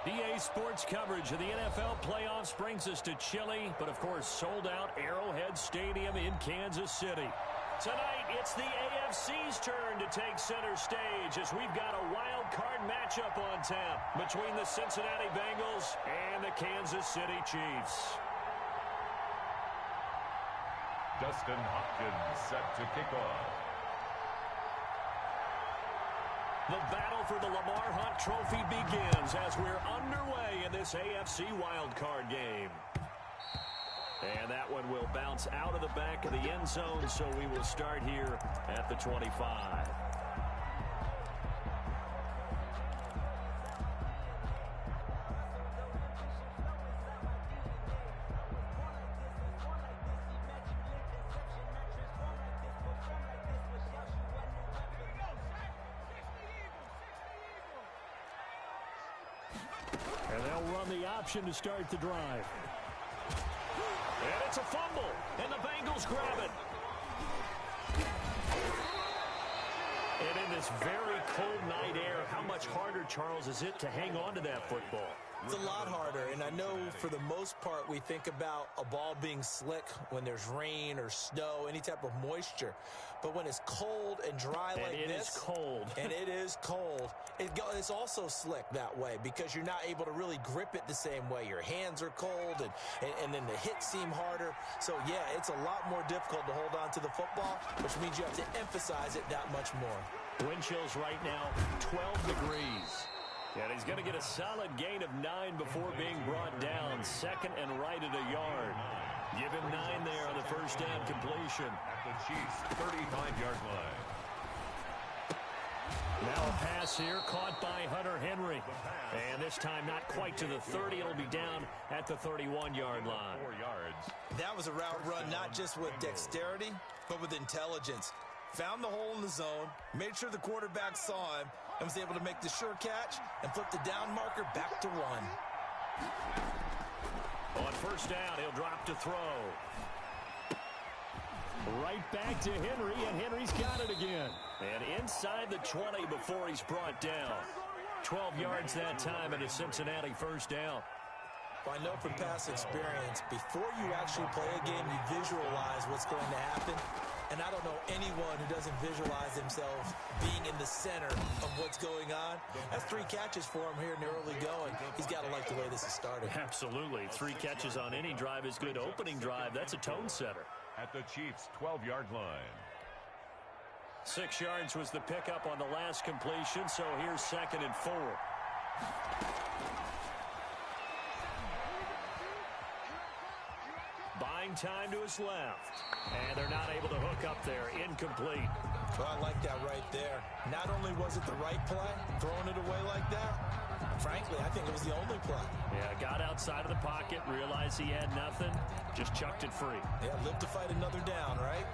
EA Sports coverage of the NFL playoffs brings us to chilly, but of course sold-out Arrowhead Stadium in Kansas City. Tonight, it's the AFC's turn to take center stage as we've got a wild card matchup on tap between the Cincinnati Bengals and the Kansas City Chiefs. Dustin Hopkins set to kick off. The battle for the Lamar Hunt Trophy begins as we're underway in this AFC wildcard game. And that one will bounce out of the back of the end zone, so we will start here at the 25. And they'll run the option to start the drive. And it's a fumble, and the Bengals grab it. And in this very cold night air, how much harder, Charles, is it to hang on to that football? It's a lot harder, and I know for the most part we think about a ball being slick when there's rain or snow, any type of moisture. But when it's cold and dry like this. And it is cold. And it is cold. It's also slick that way because you're not able to really grip it the same way. Your hands are cold, and then the hits seem harder. So, yeah, it's a lot more difficult to hold on to the football, which means you have to emphasize it that much more. Wind chills right now, 12 degrees. And he's going to get a solid gain of 9 before being brought down. Second and right at a yard. Give him 9 there on the first down completion. At the Chiefs' 35-yard line. Now a pass here caught by Hunter Henry. And this time not quite to the 30. It'll be down at the 31-yard line. 4 yards. That was a route run not just with dexterity, but with intelligence. Found the hole in the zone, made sure the quarterback saw him, and was able to make the sure catch and flip the down marker back to 1. On first down, he'll drop to throw. Right back to Henry, and Henry's got it again. And inside the 20 before he's brought down. 12 yards that time and a Cincinnati first down. Well, I know from past experience, before you actually play a game, you visualize what's going to happen. And I don't know anyone who doesn't visualize themselves being in the center of what's going on. That's 3 catches for him here in the early going. He's got to like the way this is started. Absolutely. 3 catches on any drive is good. Opening drive, that's a tone setter. At the Chiefs' 12-yard line. 6 yards was the pickup on the last completion, so here's 2nd and 4. Buying time to his left. And they're not able to hook up there. Incomplete. Well, I like that right there. Not only was it the right play, throwing it away like that, frankly, I think it was the only play. Yeah, got outside of the pocket, realized he had nothing, just chucked it free. Yeah, live to fight another down, right?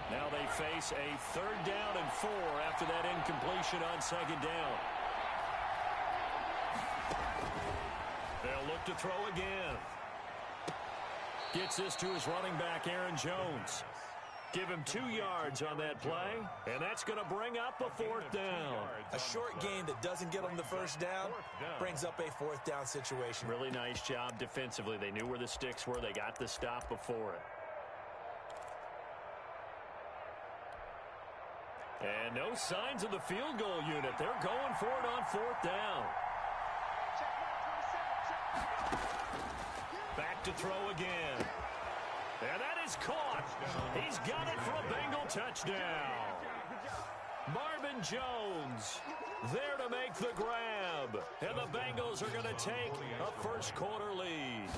Now they face a 3rd down and 4 after that incompletion on 2nd down. They'll look to throw again. Gets this to his running back, Aaron Jones. Give him 2 yards on that play, and that's going to bring up a 4th down. A short gain that doesn't get him the first down brings up a 4th down situation. Really nice job defensively. They knew where the sticks were. They got the stop before it. And no signs of the field goal unit. They're going for it on 4th down. Back to throw again. And that is caught. He's got it for a Bengal touchdown. Marvin Jones there to make the grab. And the Bengals are going to take a first-quarter lead.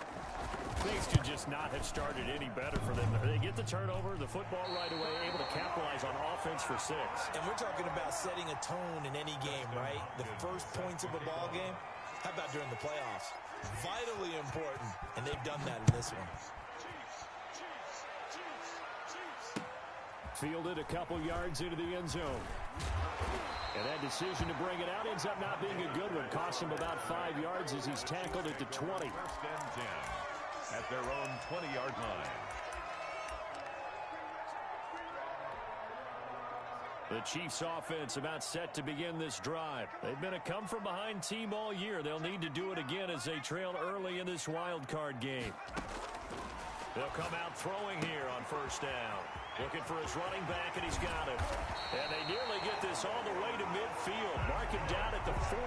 Things could just not have started any better for them. They get the turnover, the football right away, able to capitalize on offense for 6. And we're talking about setting a tone in any game, right? The first points of a ball game. How about during the playoffs? Vitally important, and they've done that in this one. Fielded a couple yards into the end zone. And that decision to bring it out ends up not being a good one. Costs him about 5 yards as he's tackled at the 20. 1st and 10 at their own 20-yard line. The Chiefs offense about set to begin this drive. They've been a come-from-behind team all year. They'll need to do it again as they trail early in this wild card game. They'll come out throwing here on first down. Looking for his running back, and he's got it. And they nearly get this all the way to midfield. Mark him down at the 49.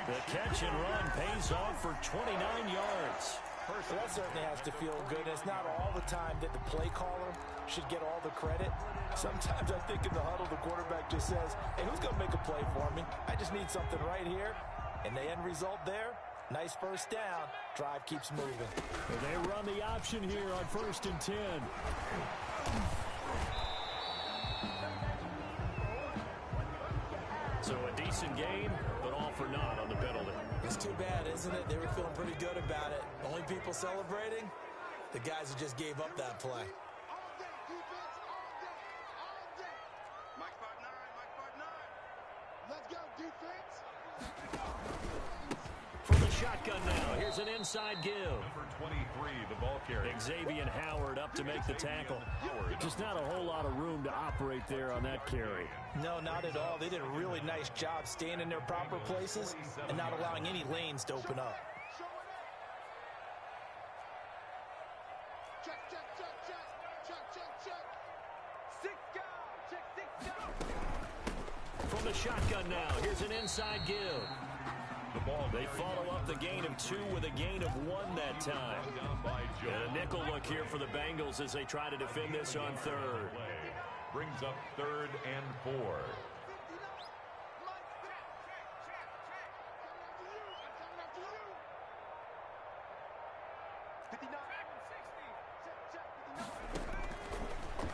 The catch and run pays off for 29 yards. Well, that certainly has to feel good. It's not all the time that the play caller should get all the credit. Sometimes I think in the huddle, the quarterback just says, hey, who's going to make a play for me? I just need something right here. And the end result there, nice first down. Drive keeps moving. And they run the option here on 1st and 10. So a decent gain, but all for naught on the penalty. It's too bad, isn't it? They were feeling pretty good about it. Only people celebrating? The guys who just gave up that play. Let's go, defense. From the shotgun now, here's an inside give. Number 23, the ball carrier. Xavier Howard up to make the tackle. Just not a whole lot of room to operate there on that carry. No, not at all. They did a really nice job staying in their proper places and not allowing any lanes to open up. Check, check, check, check. Check, check, check. 6 down. Check 6 down. From the shotgun now, here's an inside give. They follow up the gain of 2 with a gain of 1 that time. And a nickel look here for the Bengals as they try to defend this on 3rd. Brings up 3rd and 4.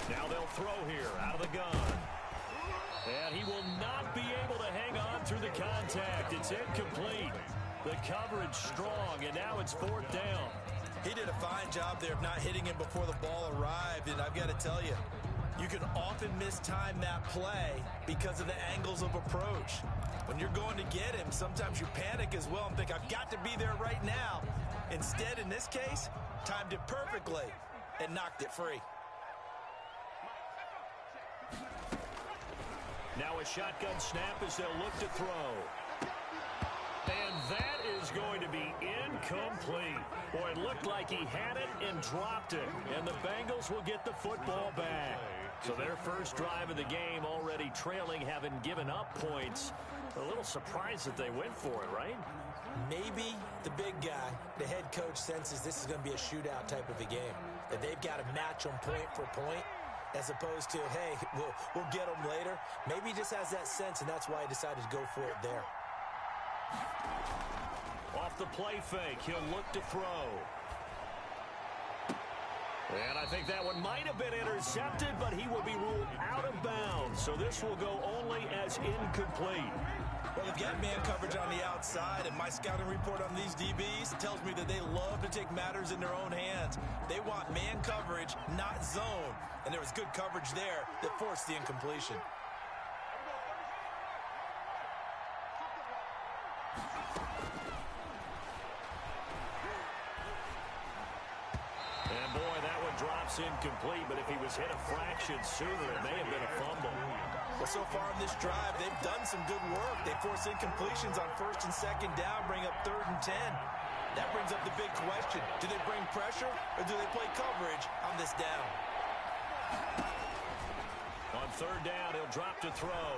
Now they'll throw here out of the gun. And he will not be able to hang on through the contact. It's incomplete. The coverage strong, and now it's 4th down. He did a fine job there of not hitting him before the ball arrived, and I've got to tell you, you can often mistime that play because of the angles of approach. When you're going to get him, sometimes you panic as well and think, I've got to be there right now. Instead, in this case, timed it perfectly and knocked it free. Now a shotgun snap as they'll look to throw. And that is going to be incomplete. Boy, it looked like he had it and dropped it. And the Bengals will get the football back. So their first drive of the game already trailing, having given up points. A little surprised that they went for it, right? Maybe the big guy, the head coach, senses this is going to be a shootout type of a game. That they've got to match them point for point, as opposed to, hey, we'll get them later. Maybe he just has that sense, and that's why he decided to go for it there. Off the play fake, he'll look to throw. And I think that one might have been intercepted, but he will be ruled out of bounds. So this will go only as incomplete. Well, they've got man coverage on the outside, and my scouting report on these DBs tells me that they love to take matters in their own hands. They want man coverage, not zone. And there was good coverage there that forced the incompletion. And boy, that one drops incomplete, but if he was hit a fraction sooner, it may have been a fumble. Well, so far in this drive, they've done some good work. They force incompletions on 1st and 2nd down, bring up 3rd and 10. That brings up the big question. Do they bring pressure, or do they play coverage on this down? On 3rd down, he'll drop to throw.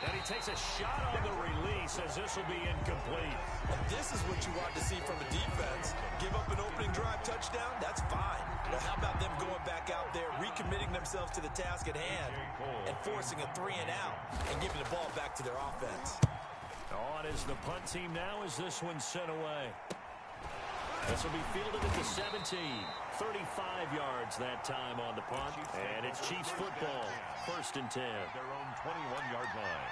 And he takes a shot on the release as this will be incomplete. And this is what you want to see from a defense. Give up an opening drive touchdown, that's fine. But how about them going back out there, recommitting themselves to the task at hand, and forcing a 3 and out, and giving the ball back to their offense. On is the punt team now as this one's sent away. This will be fielded at the 17. 35 yards that time on the punt. And it's Chiefs football. 1st and 10. Their own 21-yard line.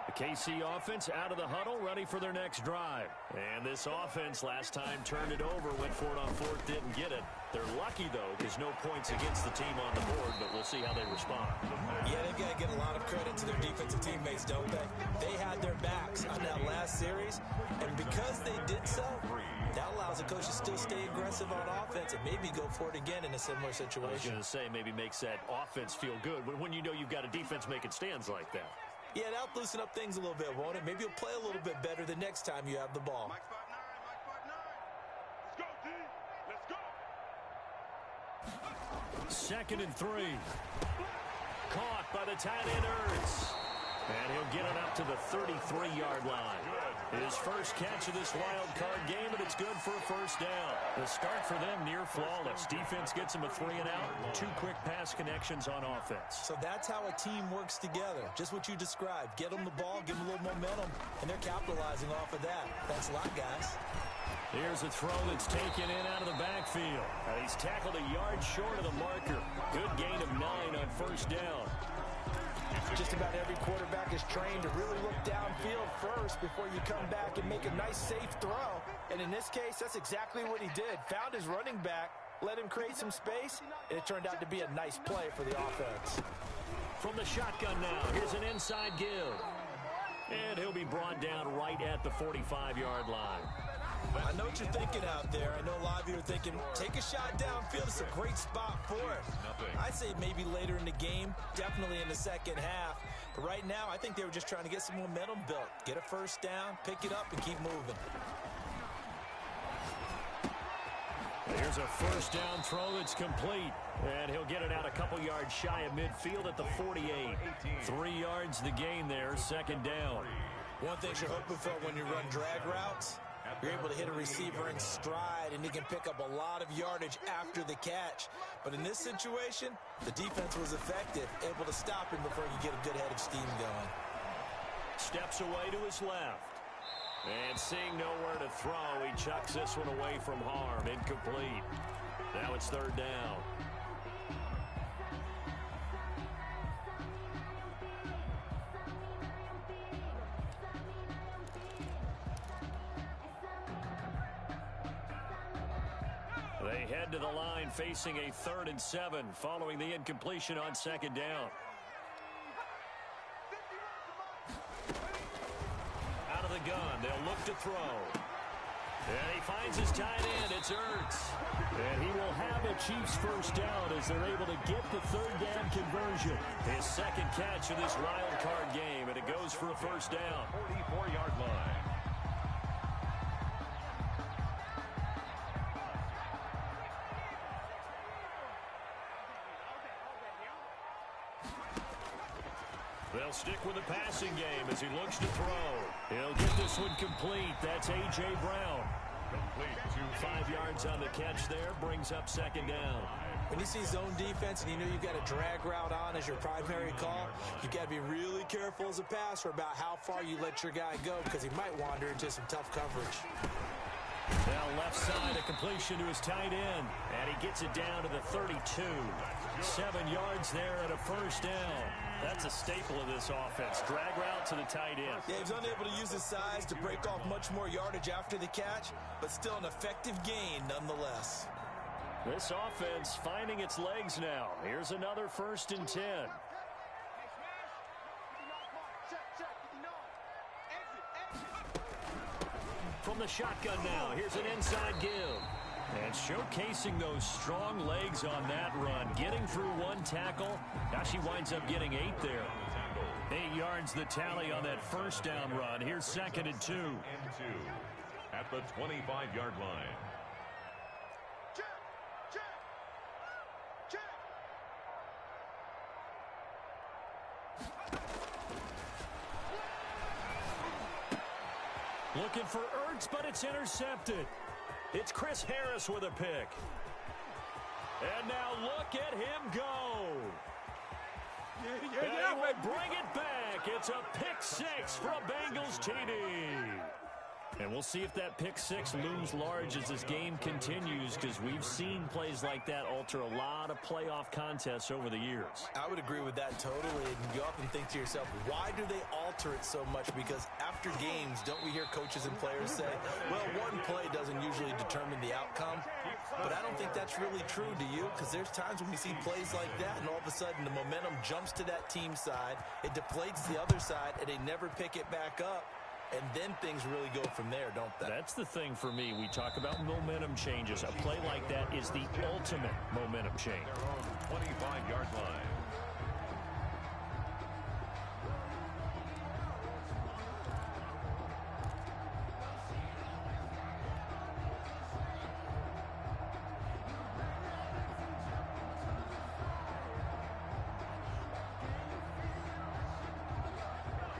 The KC offense out of the huddle, ready for their next drive. And this offense last time turned it over, went for it on 4th, didn't get it. They're lucky, though, because no points against the team on the board, but we'll see how they respond. Yeah, they've got to give a lot of credit to their defensive teammates, don't they? They had their backs on that last series, and because they did so, that allows the coach chance and maybe go for it again in a similar situation. I was going to say, maybe makes that offense feel good when you know you've got a defense making stands like that. Yeah, that'll loosen up things a little bit, won't it? Maybe you'll play a little bit better the next time you have the ball. Mike 5'9", Mike 5'9". Let's go, D. Let's go. 2nd and 3. Caught by the tight end, Ertz. And he'll get it up to the 33-yard line. His first catch of this wild card game, and it's good for a first down. The start for them near flawless. Defense gets them a 3-and-out. 2 quick pass connections on offense. So that's how a team works together. Just what you described. Get them the ball, give them a little momentum, and they're capitalizing off of that. Thanks a lot, guys. Here's a throw that's taken in out of the backfield. And he's tackled a yard short of the marker. Good gain of 9 on first down. Just about every quarterback is trained to really look downfield first before you come back and make a nice, safe throw. And in this case, that's exactly what he did. Found his running back, let him create some space, and it turned out to be a nice play for the offense. From the shotgun now, here's an inside give. And he'll be brought down right at the 45-yard line. I know what you're thinking out there. I know a lot of you are thinking, take a shot downfield. It's a great spot for it. I'd say maybe later in the game, definitely in the second half. But right now, I think they were just trying to get some momentum built. Get a first down, pick it up, and keep moving. Here's a first down throw that's complete. And he'll get it out a couple yards shy of midfield at the 48. 3 yards the gain there, second down. One thing you're hoping for when you run drag routes, you're able to hit a receiver in stride, and he can pick up a lot of yardage after the catch. But in this situation, the defense was effective, able to stop him before you get a good head of steam going. Steps away to his left. And seeing nowhere to throw, he chucks this one away from harm. Incomplete. Now it's third down. They head to the line facing a 3rd and 7 following the incompletion on second down. Out of the gun, they'll look to throw. And he finds his tight end. It's Ertz. And he will have a Chiefs first down as they're able to get the third down conversion. His second catch of this wild card game, and it goes for a first down. 44-yard line. They'll stick with the passing game as he looks to throw. He'll get this one complete. That's A.J. Brown. Complete to 5 yards on the catch there, brings up second down. When you see zone defense and you know you've got a drag route on as your primary call, you've got to be really careful as a passer about how far you let your guy go because he might wander into some tough coverage. Now left side, a completion to his tight end. And he gets it down to the 32. 7 yards there at a first down. That's a staple of this offense. Drag route to the tight end. Yeah, he's unable to use his size to break off much more yardage after the catch, but still an effective gain nonetheless. This offense finding its legs now. Here's another 1st and 10. From the shotgun now, here's an inside give. And showcasing those strong legs on that run. Getting through one tackle. Now she winds up getting 8 there. 8 yards the tally on that first down run. Here's 2nd and 2. At the 25-yard line. Looking for Ertz, but it's intercepted. It's Chris Harris with a pick. And now look at him go. And he will bring it back. It's a pick 6 for a Bengals TD. And we'll see if that pick 6 looms large as this game continues, because we've seen plays like that alter a lot of playoff contests over the years. I would agree with that totally. And you often think to yourself, why do they alter it so much? Because after games, don't we hear coaches and players say, well, one play doesn't usually determine the outcome? But I don't think that's really true, do you? Because there's times when we see plays like that, and all of a sudden the momentum jumps to that team side, it deflates the other side, and they never pick it back up. and then things really go from there, don't they? That's the thing for me. We talk about momentum changes. A play like that is the ultimate momentum change. Their own 25-yard line.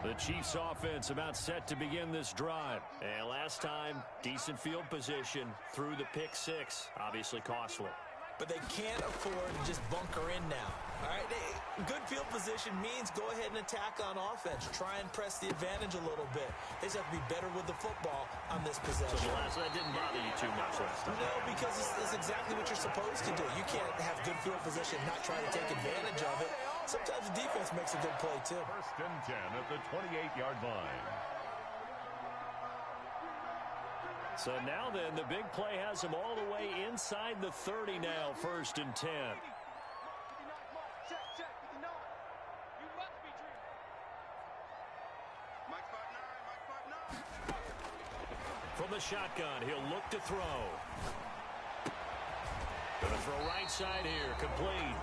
The Chiefs offense about set to begin this drive. And last time, decent field position through the pick six. Obviously costly. But they can't afford to just bunker in now. All right, good field position means go ahead and attack on offense. Try and press the advantage a little bit. They just have to be better with the football on this possession. So that didn't bother you too much last time? No, because it's exactly what you're supposed to do. You can't have good field position and not try to take advantage of it. Sometimes the defense makes a good play, too. 1st and 10 at the 28-yard line. So now then, the big play has them all the way inside the 30 now, 1st and 10. Check, 59. You must be dreaming. Mike 5'9", Mike 5'9". From the shotgun, he'll look to throw. Gonna throw right side here, complete.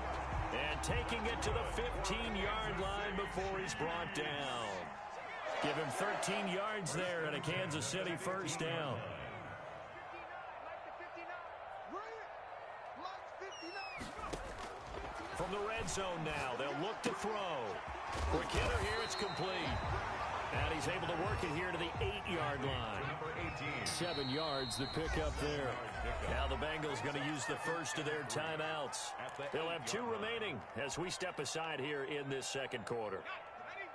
And taking it to the 15-yard line before he's brought down. Give him 13 yards there and a Kansas City 1st down. From the red zone now, they'll look to throw. Quick hitter here, it's complete. And he's able to work it here to the 8-yard line. 7 yards, the pickup there. Now the Bengals going to use the first of their timeouts. They'll have 2 remaining as we step aside here in this second quarter.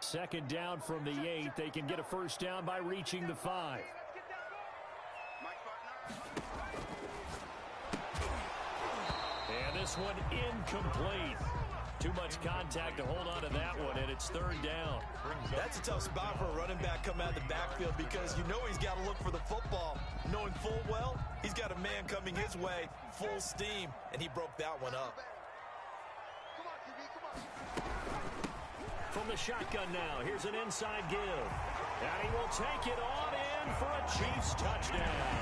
2nd down from the 8. They can get a 1st down by reaching the 5. And this one incomplete. Too much contact to hold on to that one, and it's 3rd down. That's a tough spot for a running back coming out of the backfield because you know he's got to look for the football, knowing full well he's got a man coming his way, full steam, and he broke that one up. Come on, QB, come on. From the shotgun now, here's an inside give. And he will take it on in for a Chiefs touchdown.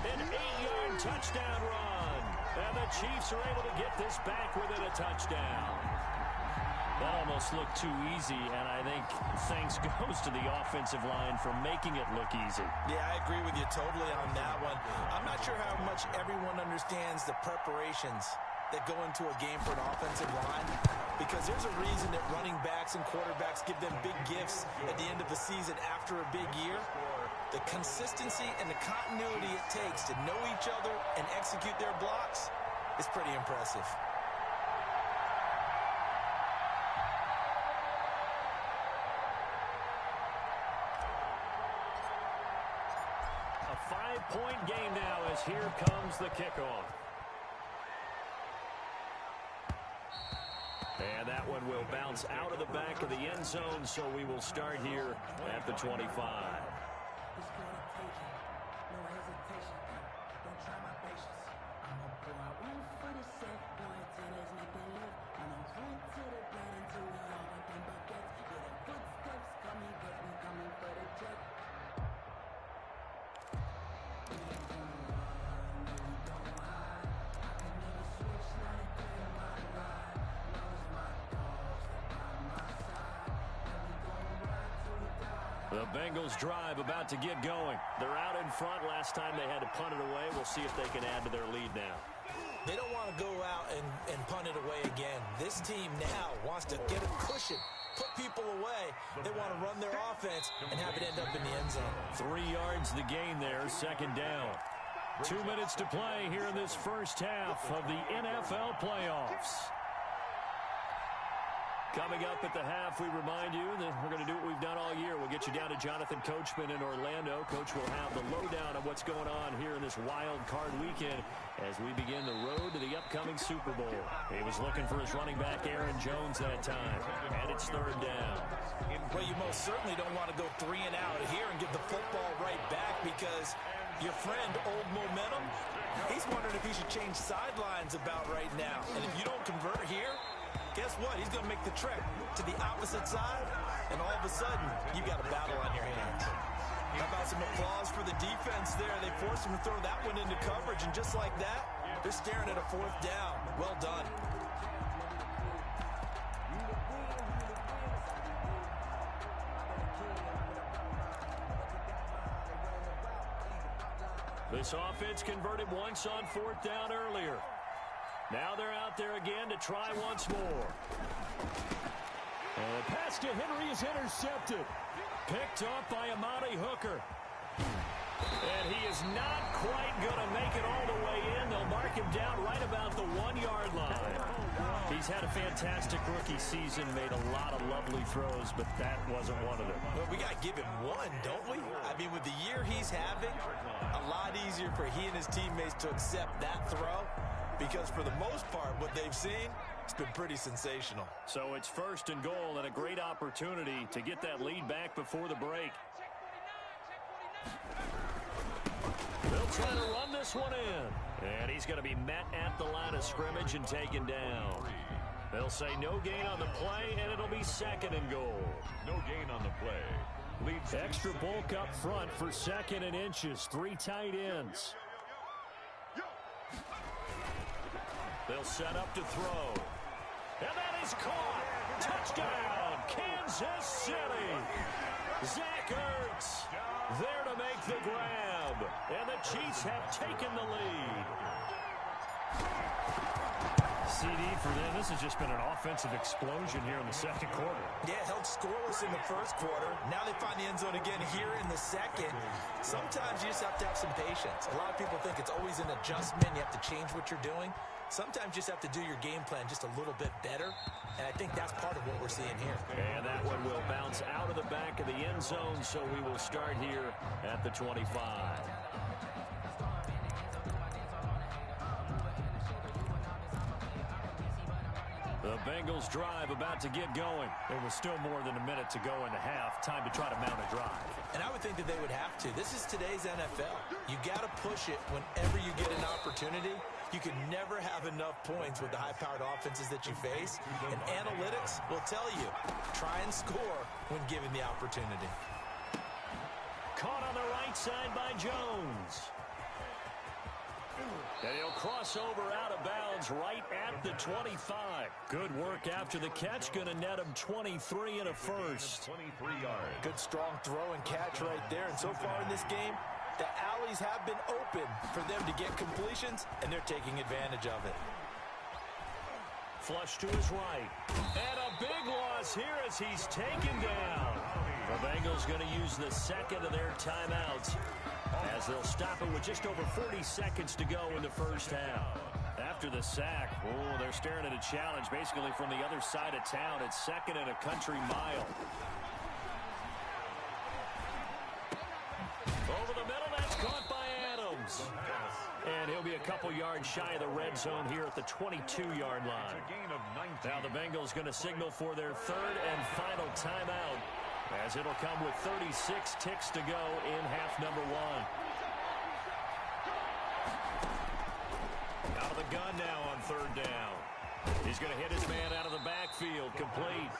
An 8-yard touchdown run. And the Chiefs are able to get this back within a touchdown. That almost looked too easy, and I think thanks goes to the offensive line for making it look easy. Yeah, I agree with you totally on that one. I'm not sure how much everyone understands the preparations that go into a game for an offensive line, because there's a reason that running backs and quarterbacks give them big gifts at the end of the season after a big year. The consistency and the continuity it takes to know each other and execute their blocks is pretty impressive. A 5-point game now as here comes the kickoff. And that one will bounce out of the back of the end zone, so we will start here at the 25. The Bengals drive about to get going. They're out in front. Last time they had to punt it away. We'll see if they can add to their lead now. They don't want to go out and punt it away again. This team now wants to get a cushion, put people away. They want to run their offense and have it end up in the end zone. 3 yards the gain there, 2nd down. 2 minutes to play here in this first half of the NFL playoffs. Coming up at the half, we remind you that we're going to do what we've done all year. We'll get you down to Jonathan Coachman in Orlando. Coach will have the lowdown of what's going on here in this wild card weekend as we begin the road to the upcoming Super Bowl. He was looking for his running back, Aaron Jones, that time. And it's 3rd down. Well, you most certainly don't want to go 3 and out here and give the football right back because your friend, Old Momentum, he's wondering if he should change sidelines about right now. And if you don't convert here, guess what? He's going to make the trek to the opposite side, and all of a sudden, you got a battle on your hands. some applause for the defense there. They forced him to throw that one into coverage, and just like that, they're staring at a fourth down. Well done. This offense converted once on fourth down earlier. Now they're out there again to try once more. And the pass to Henry is intercepted. Picked off by Amani Hooker. And he is not quite going to make it all the way in. They'll mark him down right about the 1-yard line. He's had a fantastic rookie season, made a lot of lovely throws, but that wasn't one of them. Well, we got to give him one, don't we? I mean, with the year he's having, a lot easier for he and his teammates to accept that throw, because for the most part, what they've seen, it's been pretty sensational. So it's first and goal and a great opportunity to get that lead back before the break. They'll try to run this one in. And he's going to be met at the line of scrimmage and taken down. They'll say no gain on the play, and it'll be second and goal. No gain on the play. Leads extra bulk up front for second and inches. 3 tight ends. They'll set up to throw. And that is caught. Touchdown, Kansas City. Zach Ertz there to make the grab. And the Chiefs have taken the lead. CD for them. This has just been an offensive explosion here in the second quarter. Yeah, held scoreless in the first quarter. Now they find the end zone again here in the second. Sometimes you just have to have some patience. A lot of people think it's always an adjustment. You have to change what you're doing. Sometimes you just have to do your game plan just a little bit better, and I think that's part of what we're seeing here. And that one will bounce out of the back of the end zone, so we will start here at the 25. The Bengals drive about to get going. There was still more than a minute to go in the half. Time to try to mount a drive. And I would think that they would have to. This is today's NFL. You got to push it whenever you get an opportunity. You can never have enough points with the high-powered offenses that you face. And analytics will tell you, try and score when given the opportunity. Caught on the right side by Jones. And he'll cross over out of bounds right at the 25. Good work after the catch. Going to net him 23 and a first. 23 yards. Good strong throw and catch right there. And so far in this game, the alleys have been open for them to get completions, and they're taking advantage of it. Flush to his right. And a big loss here as he's taken down. The Bengals going to use the second of their timeouts as they'll stop it with just over 40 seconds to go in the first half. After the sack, they're staring at a challenge basically from the other side of town. It's second and a country mile. Over the middle, that's caught by Adams. And he'll be a couple yards shy of the red zone here at the 22-yard line. Now the Bengals going to signal for their third and final timeout, as it'll come with 36 ticks to go in half number one. Out of the gun now on third down. He's going to hit his man out of the backfield, complete.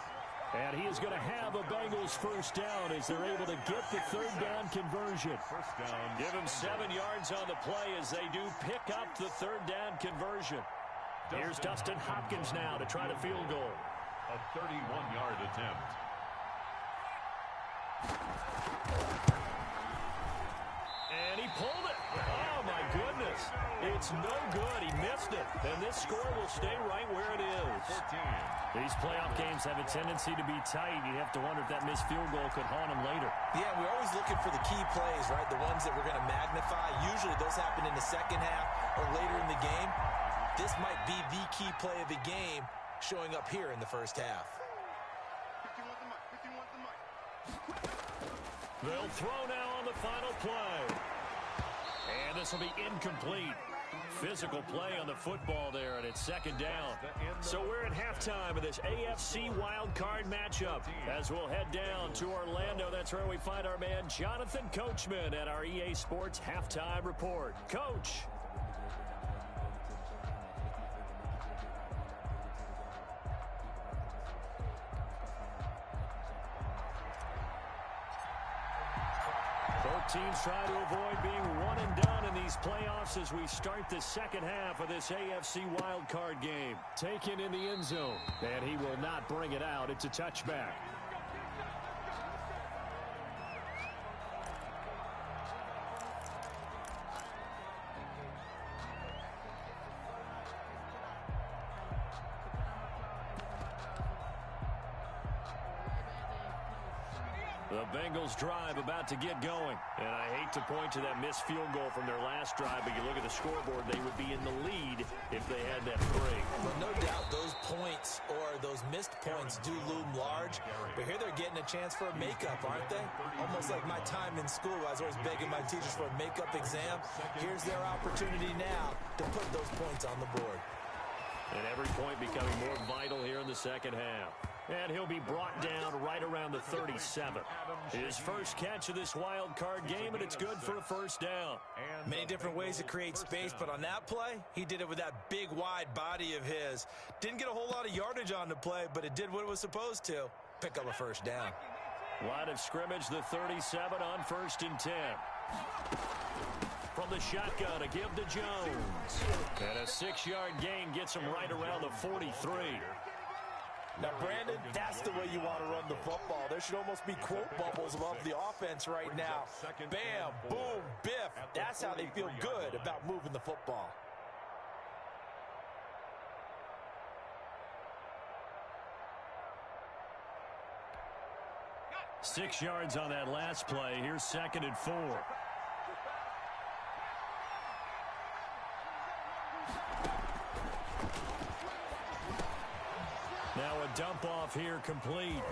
And he is going to have a Bengals first down as they're able to get the third down conversion. First down. Give him 7 yards on the play as they do pick up the third down conversion. Here's Dustin Hopkins now to try the field goal. A 31-yard attempt. And he pulled it. Oh, my goodness. It's no good. He missed it. And this score will stay right where it is. 14. These playoff games have a tendency to be tight. You have to wonder if that missed field goal could haunt him later. Yeah, we're always looking for the key plays, right? The ones that we're going to magnify. Usually those happen in the second half or later in the game. This might be the key play of the game showing up here in the first half. They'll throw now on the final play. And this will be incomplete. Physical play on the football there, and it's second down. So we're at halftime of this AFC wildcard matchup. As we'll head down to Orlando, that's where we find our man Jonathan Coachman at our EA Sports Halftime Report. Coach. Both teams try to avoid being one and done in these playoffs as we start the second half of this AFC wildcard game. Taken in the end zone, and he will not bring it out. It's a touchback. The Bengals drive about to get going. And I hate to point to that missed field goal from their last drive, but you look at the scoreboard, they would be in the lead if they had that three. Well, no doubt those points or those missed points do loom large, but here they're getting a chance for a makeup, aren't they? Almost like my time in school. I was always begging my teachers for a makeup exam. Here's their opportunity now to put those points on the board. And every point becoming more vital here in the second half. And he'll be brought down right around the 37. His first catch of this wild card game, and it's good for a first down. Many different ways to create space, but on that play, he did it with that big, wide body of his. Didn't get a whole lot of yardage on the play, but it did what it was supposed to. Pick up a first down. Line of scrimmage, the 37 on 1st and 10. From the shotgun, a give to Jones. And a 6-yard gain gets him right around the 43. Now, Brandon, that's the way you want to run the football. There should almost be quote bubbles above the offense right now. Bam, boom, biff. That's how they feel good about moving the football. Six yards on that last play. Here's 2nd and 4. Now a dump off here complete.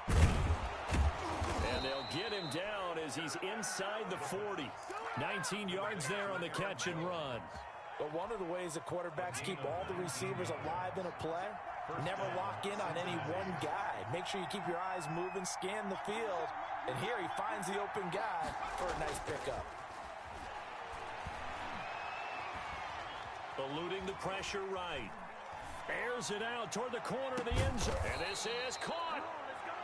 And they'll get him down as he's inside the 40. 19 yards there on the catch and run. But one of the ways the quarterbacks keep all the receivers alive in a play, never lock in on any one guy. Make sure you keep your eyes moving, scan the field. And here he finds the open guy for a nice pickup. Eluding the pressure right. Airs it out toward the corner of the end zone. And this is caught.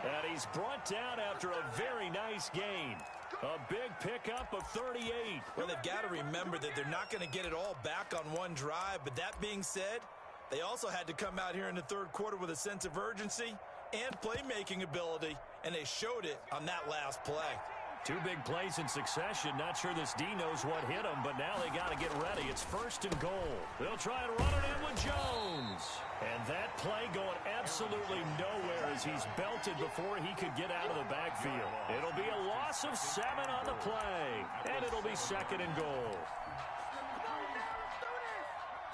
And he's brought down after a very nice gain. A big pickup of 38. Well, they've got to remember that they're not going to get it all back on one drive. But that being said, they also had to come out here in the third quarter with a sense of urgency and playmaking ability. And they showed it on that last play. Two big plays in succession. Not sure this D knows what hit him, but now they got to get ready. It's 1st and goal. They'll try and run it in with Jones. And that play going absolutely nowhere as he's belted before he could get out of the backfield. It'll be a loss of 7 on the play, and it'll be 2nd and goal.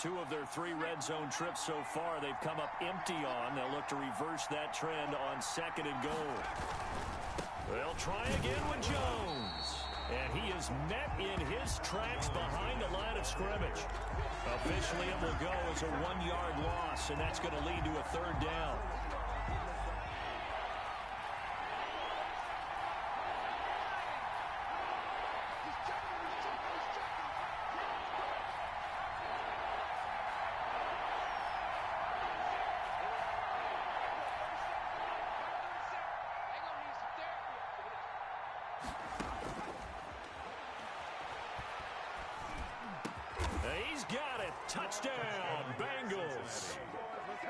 2 of their 3 red zone trips so far they've come up empty on. They'll look to reverse that trend on 2nd and goal. They'll try again with Jones. And he is met in his tracks behind the line of scrimmage. Officially, it will go as a 1-yard loss, and that's going to lead to a 3rd down. He's got it. Touchdown, Bengals.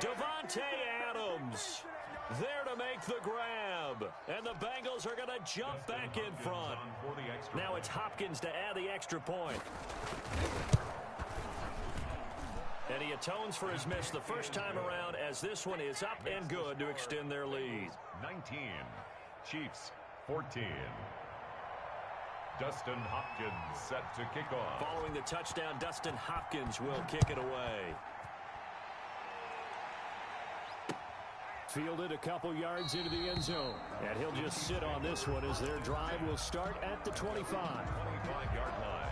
Davante Adams there to make the grab. And the Bengals are going to jump back in front. Now it's Hopkins to add the extra point. And he atones for his miss the first time around as this one is up and good to extend their lead. 19, Chiefs 14. Dustin Hopkins set to kick off. Following the touchdown, Dustin Hopkins will kick it away. Fielded a couple yards into the end zone. And he'll just sit on this one as their drive will start at the 25. 25-yard line.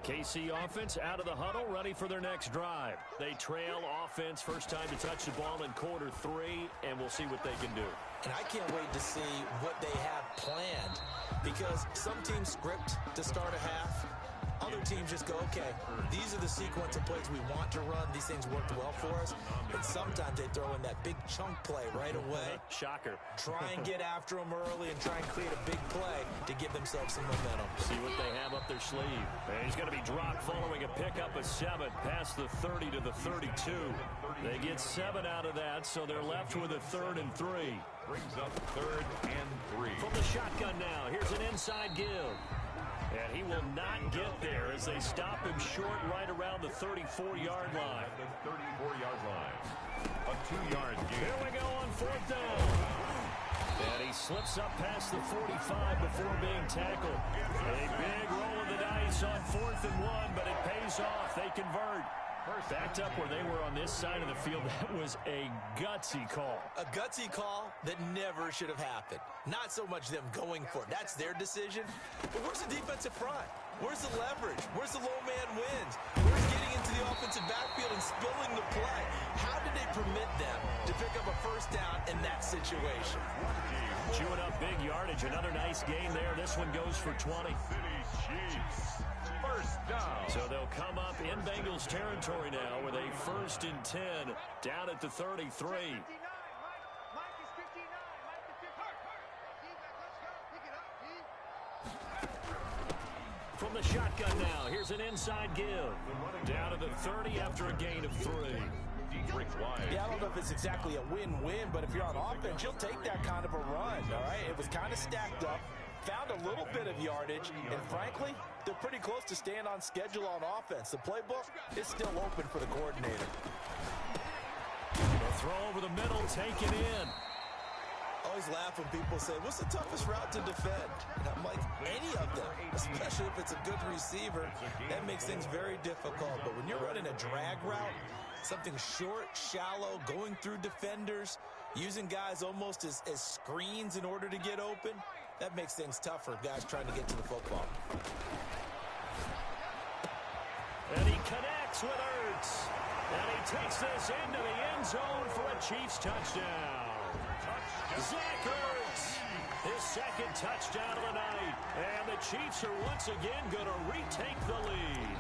KC offense out of the huddle, ready for their next drive. They trail offense, first time to touch the ball in quarter 3, and we'll see what they can do. And I can't wait to see what they have planned, because some teams script to start a half. Other teams just go, okay, these are the sequence of plays we want to run. These things worked well for us. And sometimes they throw in that big chunk play right away. Shocker. Try and get after them early and try and create a big play to give themselves some momentum. See what they have up their sleeve. And he's going to be dropped following a pickup of 7 past the 30 to the 32. They get 7 out of that, so they're left with a 3rd and 3. Brings up 3rd and 3. From the shotgun now, here's an inside give. And he will not get there as they stop him short right around the 34-yard line. The 34-yard line. A 2-yard gain. Here we go on 4th down. And he slips up past the 45 before being tackled. A big roll of the dice on 4th and 1, but it pays off. They convert. Backed up where they were on this side of the field. That was a gutsy call. A gutsy call that never should have happened. Not so much them going for it. That's their decision. But where's the defensive front? Where's the leverage? Where's the low man wins? Where's getting into the offensive backfield and spilling the play? How did they permit them to pick up a 1st down in that situation? Chewing up big yardage. Another nice gain there. This one goes for 20. City Chiefs. 1st down. So they'll come up in Bengals territory now with a 1st and 10 down at the 33. Mike is 59. Mike is 59. Pick it up, From the shotgun now, here's an inside give. Down to the 30 after a gain of 3. Yeah, I don't know if it's exactly a win-win, but if you're on offense, you'll take that kind of a run, all right? It was kind of stacked up, found a little bit of yardage, and frankly, they're pretty close to staying on schedule on offense. The playbook is still open for the coordinator. The throw over the middle, taken in. I always laugh when people say, what's the toughest route to defend? And I'm like, any of them, especially if it's a good receiver. That makes things very difficult. But when you're running a drag route, something short, shallow, going through defenders, using guys almost as screens in order to get open, that makes things tough for guys trying to get to the football. And he connects with Ertz. And he takes this into the end zone for a Chiefs touchdown. Zach Ertz, his 2nd touchdown of the night. And the Chiefs are once again going to retake the lead.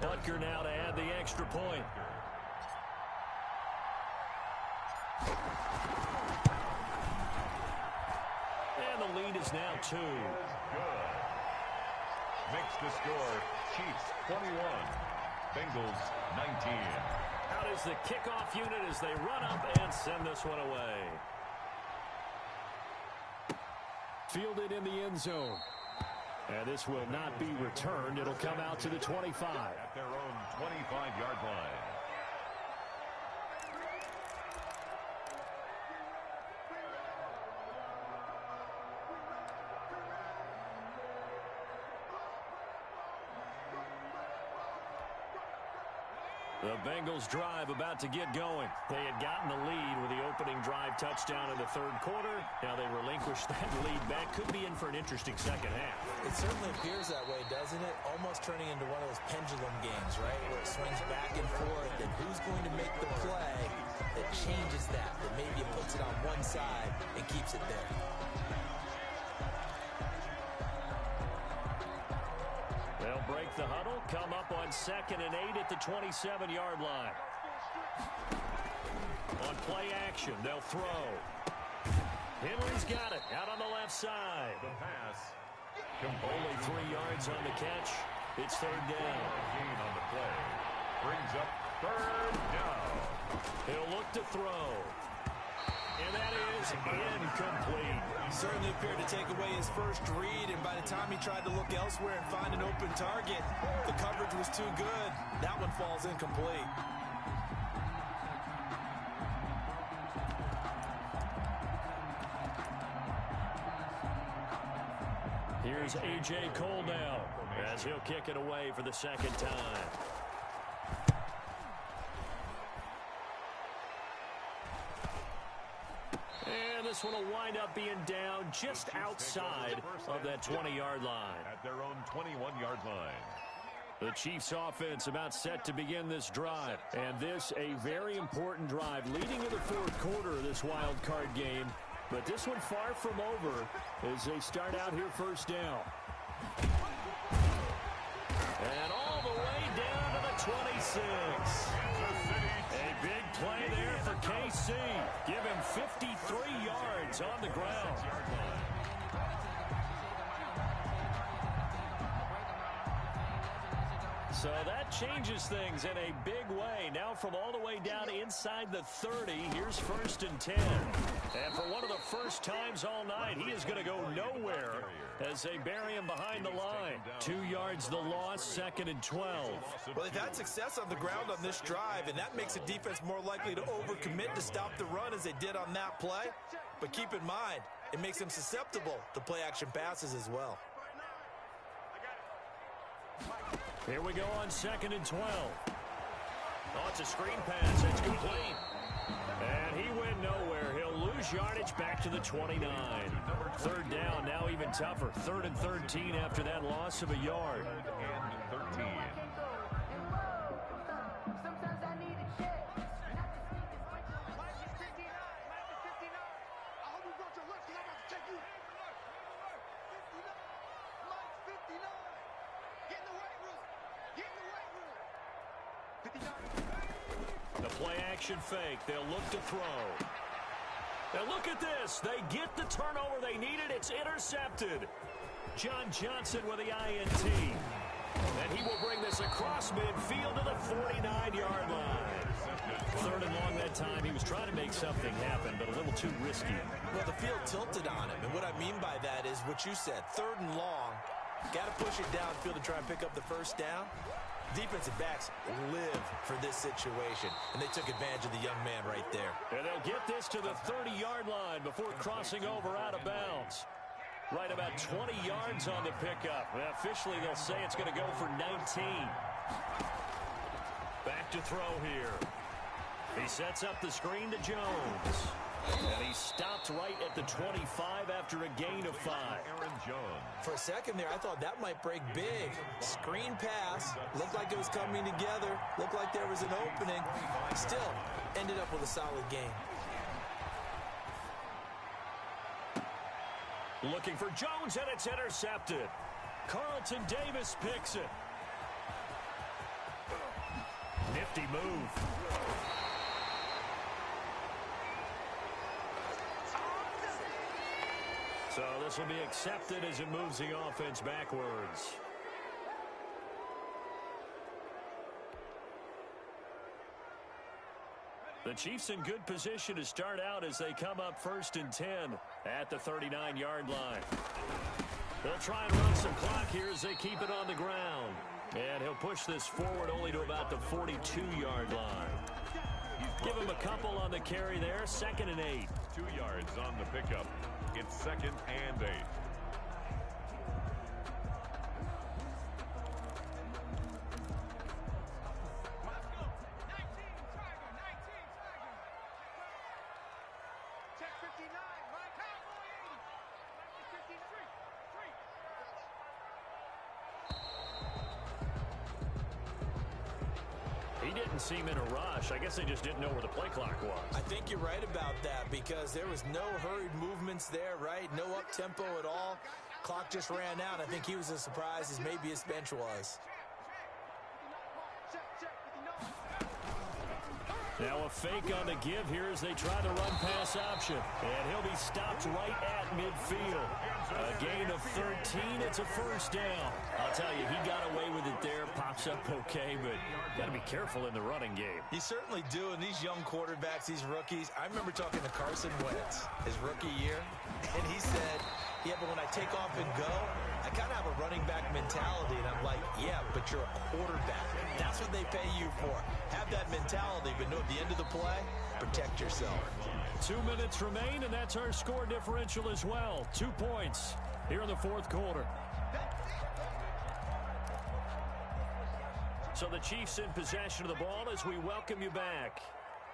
Butker now to add the extra point. And the lead is now 2. Good. Makes the score Chiefs 21, Bengals 19. Out is the kickoff unit as they run up and send this one away. Fielded in the end zone. And this will not be returned. It'll come out to the 25. At their own 25-yard line. The Bengals drive about to get going. They had gotten the lead with the opening drive touchdown in the 3rd quarter. Now they relinquish that lead back. Could be in for an interesting 2nd half. It certainly appears that way, doesn't it? Almost turning into one of those pendulum games, right? Where it swings back and forth, and who's going to make the play that changes that maybe it puts it on one side and keeps it there. They'll break the huddle, come up on 2nd and 8 at the 27-yard line. On play action, they'll throw. Henry's got it out on the left side. The pass. Only 3 yards on the catch. It's 3rd down. Gain on the play. Brings up 3rd down. He'll look to throw. And that is incomplete. Certainly appeared to take away his first read, and by the time he tried to look elsewhere and find an open target, the coverage was too good. That one falls incomplete. Here's A.J. Cole now as he'll kick it away for the second time. And this one will wind up being down just outside of that 20-yard line. At their own 21-yard line. The Chiefs offense about set to begin this drive. And this a very important drive leading into the fourth quarter of this wild card game. But this one far from over as they start out here first down. And all the way down to the 26. A big play there for KC. Give him 53 yards on the ground. So that changes things in a big way. Now from all the way down inside the 30, here's 1st and 10. And for one of the first times all night, he is going to go nowhere as they bury him behind the line. 2 yards the loss, 2nd and 12. Well, they've had success on the ground on this drive, and that makes the defense more likely to overcommit to stop the run as they did on that play. But keep in mind, it makes them susceptible to play-action passes as well. Here we go on 2nd and 12. Oh, it's a screen pass. It's complete. And he went nowhere. He'll lose yardage back to the 29. 3rd down, now even tougher. 3rd and 13 after that loss of a yard. And 13. The play-action fake. They'll look to throw. Now look at this. They get the turnover they needed. It's intercepted. John Johnson with the INT. And he will bring this across midfield to the 49-yard line. 3rd and long that time. He was trying to make something happen, but a little too risky. Well, the field tilted on him. And what I mean by that is what you said. 3rd and long. Got to push it downfield to try and pick up the first down. Defensive backs live for this situation, and they took advantage of the young man right there. And they'll get this to the 30-yard line before crossing over out of bounds. Right about 20 yards on the pickup. Well, officially, they'll say it's going to go for 19. Back to throw here. He sets up the screen to Jones. And he stopped right at the 25 after a gain of 5. Aaron Jones. For a second there, I thought that might break big. Screen pass. Looked like it was coming together. Looked like there was an opening. Still, ended up with a solid game. Looking for Jones, and it's intercepted. Carlton Davis picks it. Nifty move. So this will be accepted as it moves the offense backwards. The Chiefs in good position to start out as they come up 1st and 10 at the 39-yard line. They'll try and run some clock here as they keep it on the ground. And he'll push this forward only to about the 42-yard line. Give him a couple on the carry there, 2nd and 8. 2 yards on the pickup. It's 2nd and 8. He didn't seem in a rush. I guess they just didn't know where the play clock was. I think you're right about that because there was no hurried movements there, right? No up-tempo at all. Clock just ran out. I think he was as surprised as maybe his bench was. Now a fake on the give here as they try the run pass option. And he'll be stopped right at midfield. A gain of 13. It's a 1st down. I'll tell you, he got away with it there. Pops up okay, but got to be careful in the running game. You certainly do. And these young quarterbacks, these rookies, I remember talking to Carson Wentz his rookie year, and he said, yeah, but when I take off and go, I kind of have a running back mentality. And I'm like, yeah, but you're a quarterback. That's what they pay you for. Have that mentality, but know at the end of the play, protect yourself. 2 minutes remain, and that's our score differential as well. 2 points here in the fourth quarter. So the Chiefs in possession of the ball as we welcome you back.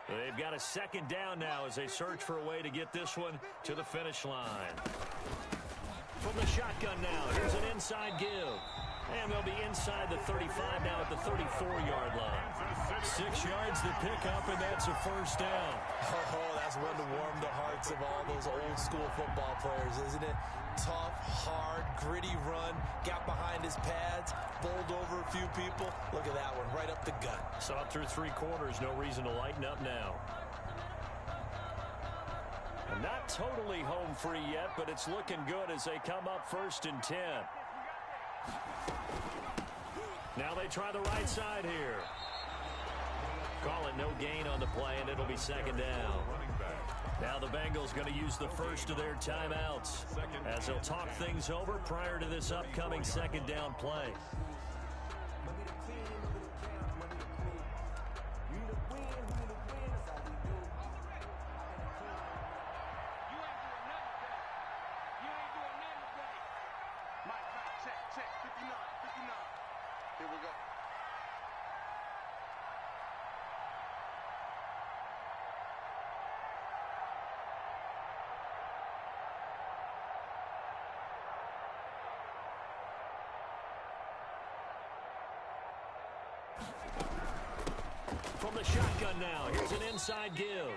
They've got a second down now as they search for a way to get this one to the finish line. From the shotgun now, here's an inside give. And they'll be inside the 35 now at the 34-yard line. 6 yards to pick up, and that's a first down. Oh, that's one to warm the hearts of all those old-school football players, isn't it? Tough, hard, gritty run, got behind his pads, bowled over a few people. Look at that one, right up the gut. So up through 3 quarters, no reason to lighten up now. And not totally home free yet, but it's looking good as they come up 1st and 10. Now they try the right side here. Call it no gain on the play, and it'll be second down. Now the Bengals going to use the first of their timeouts as they'll talk things over prior to this upcoming second down play. From the shotgun now, here's an inside give.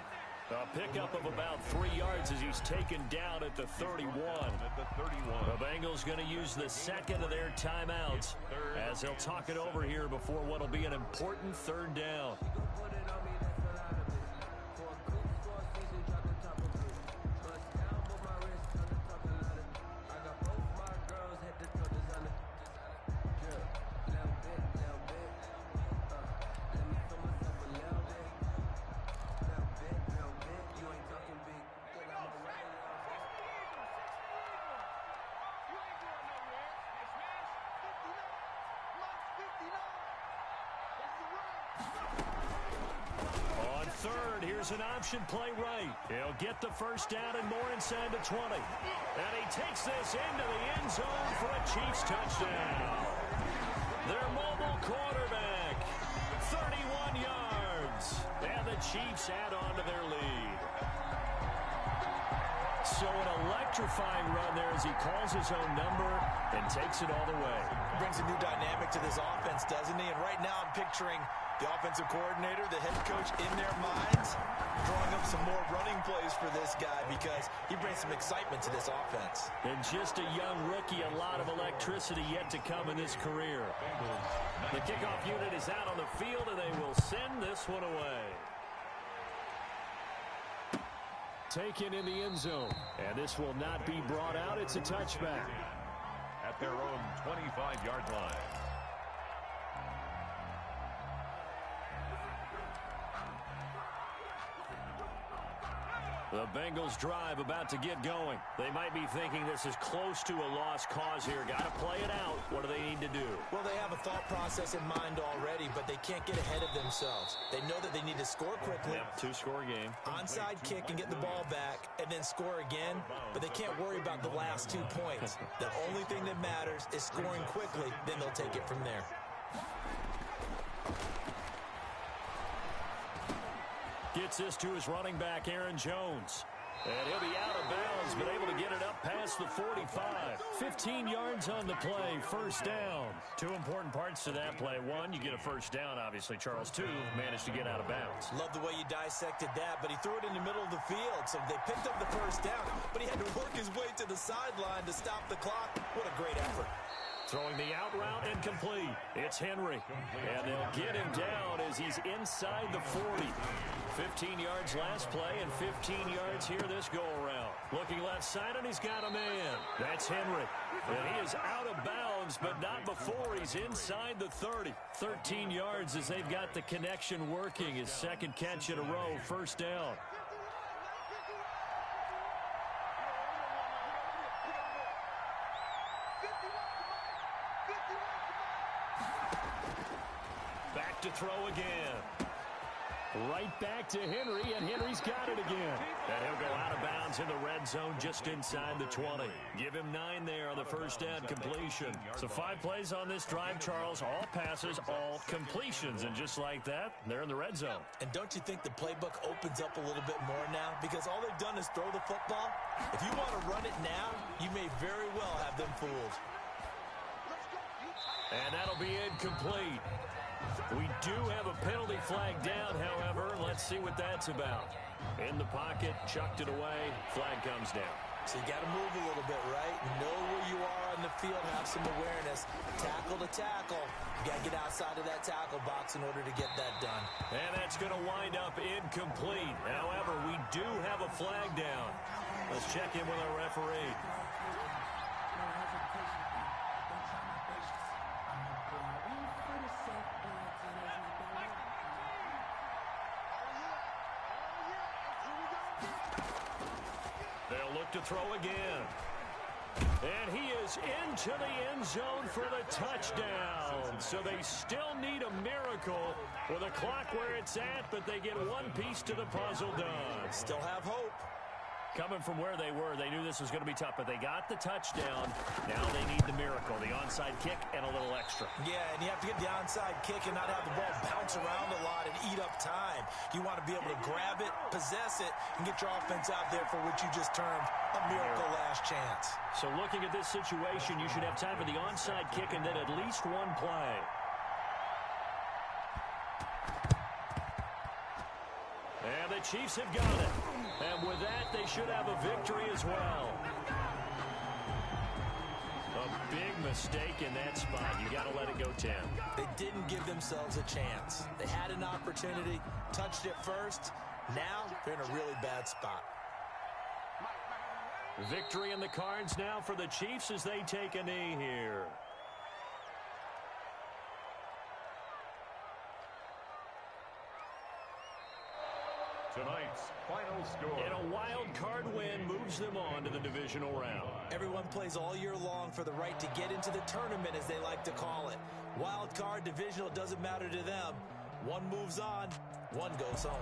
A pickup of about 3 yards as he's taken down at the 31. The Bengals going to use the second of their timeouts as they'll talk it over here before what will be an important third down. Here's an option play right. He'll get the first down and more inside the 20. And he takes this into the end zone for a Chiefs touchdown. Their mobile quarterback, 31 yards. And the Chiefs add on to their lead. So an electrifying run there as he calls his own number and takes it all the way. Brings a new dynamic to this offense, doesn't he? And right now I'm picturing the offensive coordinator, the head coach in their minds, drawing up some more running plays for this guy because he brings some excitement to this offense. And just a young rookie, a lot of electricity yet to come in this career. The kickoff unit is out on the field, and they will send this one away. Taken in the end zone, and this will not be brought out. It's a touchback. At their own 25-yard line. The Bengals drive about to get going. They might be thinking this is close to a lost cause here. Got to play it out. What do they need to do? Well, they have a thought process in mind already, but they can't get ahead of themselves. They know that they need to score quickly. Yep, 2-score game. Onside kick and get the ball back and then score again, but they can't worry about the last 2 points. The only thing that matters is scoring quickly, then they'll take it from there. Gets this to his running back, Aaron Jones. And he'll be out of bounds, but able to get it up past the 45. 15 yards on the play, first down. 2 important parts to that play. 1, you get a first down, obviously. Charles, 2, managed to get out of bounds. Love the way you dissected that, but he threw it in the middle of the field, so they picked up the first down, but he had to work his way to the sideline to stop the clock. What a great effort. Throwing the out route and complete. It's Henry. And they'll get him down as he's inside the 40. 15 yards last play and 15 yards here this go-around. Looking left side, and he's got a man. That's Henry. And he is out of bounds, but not before he's inside the 30. 13 yards as they've got the connection working. His second catch in a row, first down. Back to throw again. Right back to Henry, and Henry's got it again. And he'll go out of bounds in the red zone just inside the 20. Give him 9 there on the first down completion. So 5 plays on this drive, Charles. All passes, all completions. And just like that, they're in the red zone. And don't you think the playbook opens up a little bit more now? Because all they've done is throw the football. If you want to run it now, you may very well have them fooled. And that'll be incomplete. We do have a penalty flag down, however. Let's see what that's about. In the pocket, chucked it away. Flag comes down. So you got to move a little bit, right? Know where you are on the field, have some awareness. Tackle to tackle. You got to get outside of that tackle box in order to get that done. And that's going to wind up incomplete. However, we do have a flag down. Let's check in with our referee. They'll look to throw again. And he is into the end zone for the touchdown. So they still need a miracle with a clock where it's at, but they get one piece to the puzzle done. Still have hope. Coming from where they were, they knew this was going to be tough, but they got the touchdown. Now they need the miracle, the onside kick and a little extra. Yeah, and you have to get the onside kick and not have the ball bounce around a lot and eat up time. You want to be able to grab it, possess it, and get your offense out there for what you just termed a miracle last chance. So looking at this situation, you should have time for the onside kick and then at least one play. And the Chiefs have got it. And with that, they should have a victory as well. A big mistake in that spot. You got to let it go 10. They didn't give themselves a chance. They had an opportunity, touched it first. Now they're in a really bad spot. Victory in the cards now for the Chiefs as they take a knee here. Tonight's final score. And a wild card win moves them on to the divisional round. Everyone plays all year long for the right to get into the tournament, as they like to call it. Wild card, divisional, doesn't matter to them. One moves on, one goes home.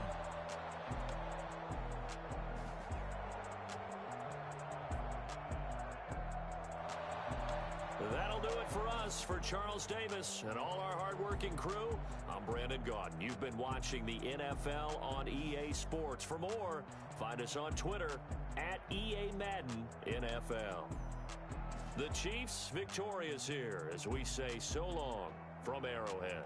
That'll do it for us. For Charles Davis and all our hardworking crew, I'm Brandon Gaudin. You've been watching the NFL on EA Sports. For more, find us on Twitter at EA Madden NFL. The Chiefs victorious here as we say so long from Arrowhead.